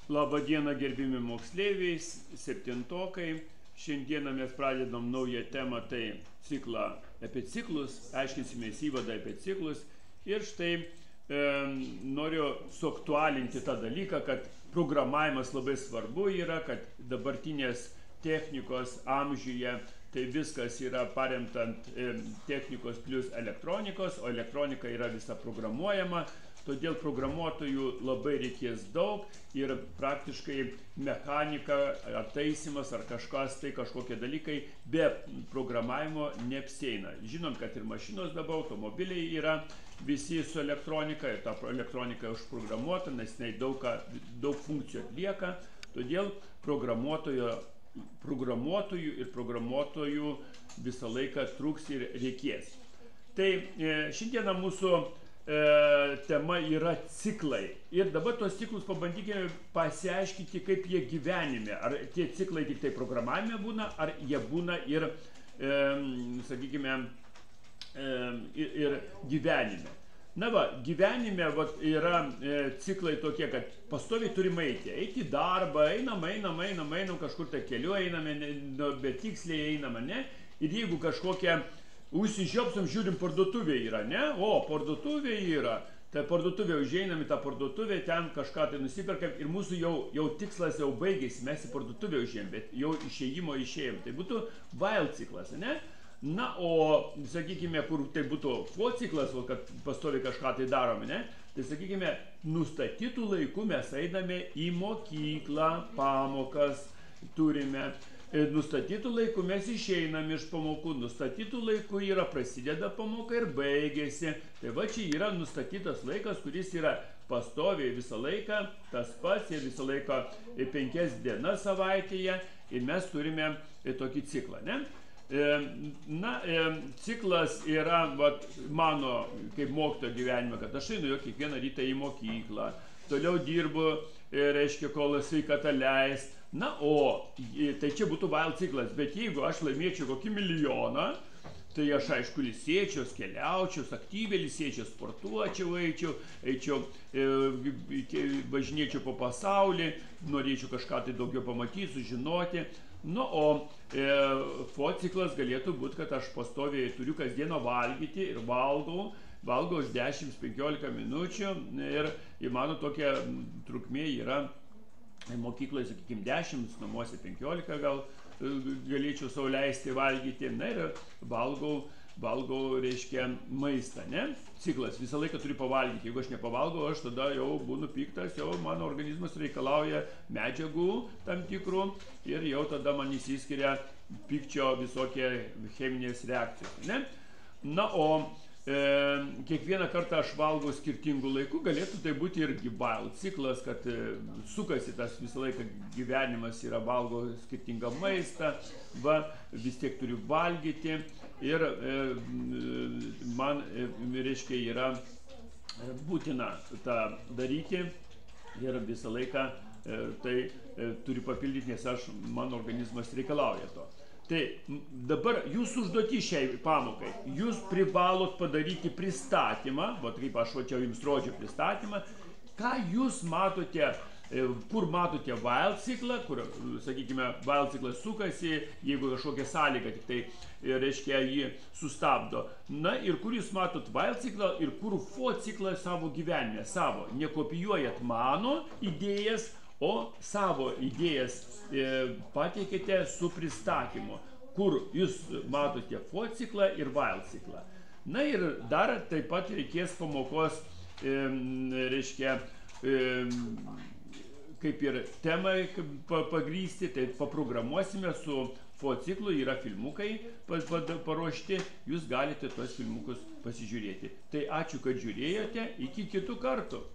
Labą dieną gerbimi moksleiviai, septintokai. Šiandieną mes pradedam naują temą, tai ciklą apie ciklus, aiškinsimės įvadą apie ciklus. Ir štai noriu suaktualinti tą dalyką, kad programavimas labai svarbu yra, kad dabartinės technikos amžiuje tai viskas yra paremta ant technikos plus elektronikos, o elektronika yra visa programuojama. Todėl programuotojų labai reikės daug ir praktiškai mechanika, ar taisimas, ar kažkas, tai kažkokie dalykai be programavimo neapsieina. Žinom, kad ir mašinos dabar, automobiliai yra visi su elektronika ir ta elektronika užprogramuota, nes jinai daug funkcijų atlieka. Todėl programuotojų ir programuotojų visą laiką trūks ir reikės. Tai šiandieną mūsų tema yra ciklai. Ir dabar tos ciklus pabandykime pasiaiškinti, kaip jie gyvenime. Ar tie ciklai tik tai programavime būna, ar jie būna ir, sakykime, ir gyvenime. Na va, gyvenime yra ciklai tokie, kad pastoviai turime eiti į darbą, einam, kažkur tai keliu einame, bet tiksliai einame, ne? Ir jeigu kažkokia užsižiopsom, žiūrim, parduotuvė yra, ne? O, parduotuvė yra. Tai parduotuvė užeinam į tą parduotuvę, ten kažką tai nusiperkam ir mūsų jau tikslas jau baigėsi, mes į parduotuvę užėjom, bet jau išėjimo išėjom. Tai būtų while ciklas, ne? Na, o, sakykime, kur tai būtų for ciklas, kad pastoviai kažką tai darome, ne? Tai, sakykime, nustatytų laikų mes einame į mokyklą, pamokas turime. Nustatytų laikų mes išeinam iš pamokų, nustatytų laikų yra prasideda pamoka ir baigėsi. Tai va čia yra nustatytas laikas, kuris yra pastoviai visą laiką, tas pats ir visą laiką 5 dienas savaitėje ir mes turime tokį ciklą, ne? Na, ciklas yra mano kaip mokytojo gyvenime, kad aš einu kiekvieną rytą į mokyklą, toliau dirbu, reiškia, kol sveikata leis. Na, o tai čia būtų while ciklas, bet jeigu aš laimėčiau kokį milijoną, tai aš aišku lisėčiau, keliaučiau, aktyviai lisėčiau, sportuočiau, eičiau, važinėčiau po pasaulį, norėčiau kažką tai daugiau pamatyti, sužinoti. Nu, o for ciklas galėtų būti, kad aš pastoviai turiu kasdieną valgyti ir valgau už 10-15 minučių ir mano tokia trukmė yra mokykloje, sakykime, 10, namuose 15 gal galėčiau sau leisti valgyti, na ir valgau, reiškia, maistą, ne? Ciklas, visą laiką turiu pavalgyti, jeigu aš nepavalgau, aš tada jau būnu piktas, jau mano organizmas reikalauja medžiagų tam tikrų ir jau tada man įsiskiria pykčio visokie cheminės reakcijos, ne? Na, o kiekvieną kartą aš valgau skirtingų laikų, galėtų tai būti irgi while ciklas, kad sukasi tas visą laiką gyvenimas yra valgau skirtingą maistą, vis tiek turiu valgyti ir man, reiškia, yra būtina tą daryti ir visą laiką tai turiu papildyti, nes mano organizmas reikalauja to. Tai dabar jūsų užduotys šiai pamokai, jūs privalot padaryti pristatymą, kaip aš čia jums rodžiau pristatymą, ką jūs matote, kur matote while ciklą, kur, sakykime, while ciklas sukasi, jeigu kažkokia sąlyga tik tai, reiškia, jį sustabdo. Na ir kur jūs matot while ciklą ir kur for ciklą savo gyvenime, savo, nekopijuojat mano idėjas, o savo idėjas pateikite su pristatymu, kur jūs matote for ciklą ir while ciklą. Na ir dar taip pat reikės pamokos, reiškia, kaip ir temai pagrysti, tai paprogramuosime su for ciklu, yra filmukai paruošti, jūs galite tuos filmukus pasižiūrėti. Tai ačiū, kad žiūrėjote, iki kitų kartų.